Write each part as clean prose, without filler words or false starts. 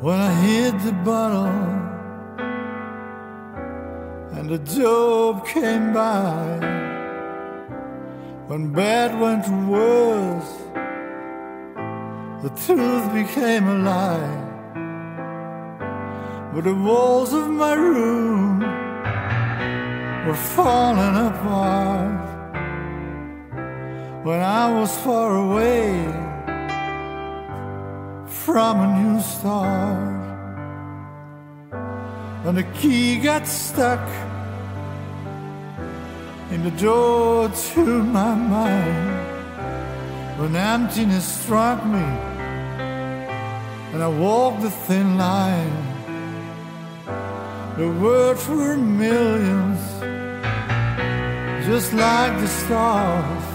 when I hit the bottle and the dope came by. When bad went worse, the truth became a lie. But the walls of my room were falling apart when I was far away from a new start. When the key got stuck in the door to my mind, when emptiness struck me and I walked the thin line, the words were millions, just like the stars.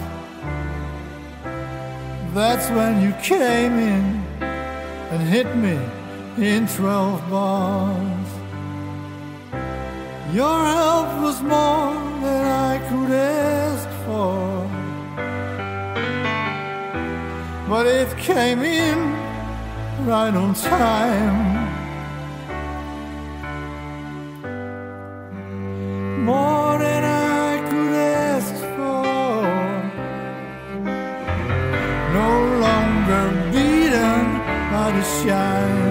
That's when you came in and hit me in 12 bars. Your help was more than I could ask for, but it came in right on time. More than I could ask for, no longer beaten by the shine.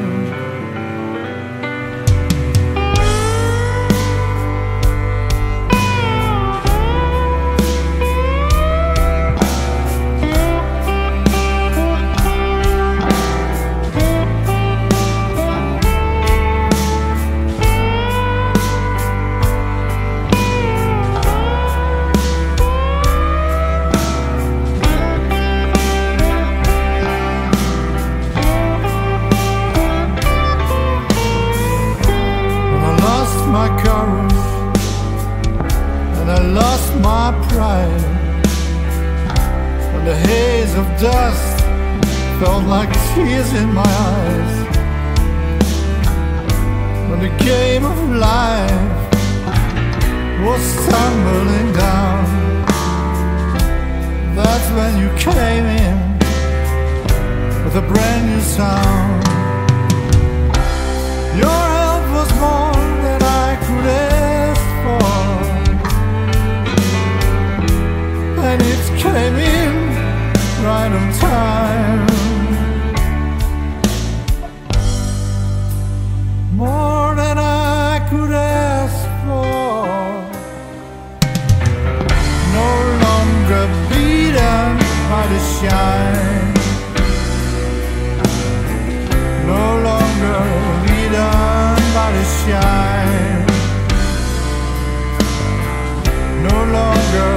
My courage and I lost my pride, and the haze of dust felt like tears in my eyes. When the game of life was tumbling down, that's when you came in with a brand new sound. Your help was more than I could ask for, and it came in right on time. More than I could ask for, no longer beaten by the shine, no longer beaten by the shine, no longer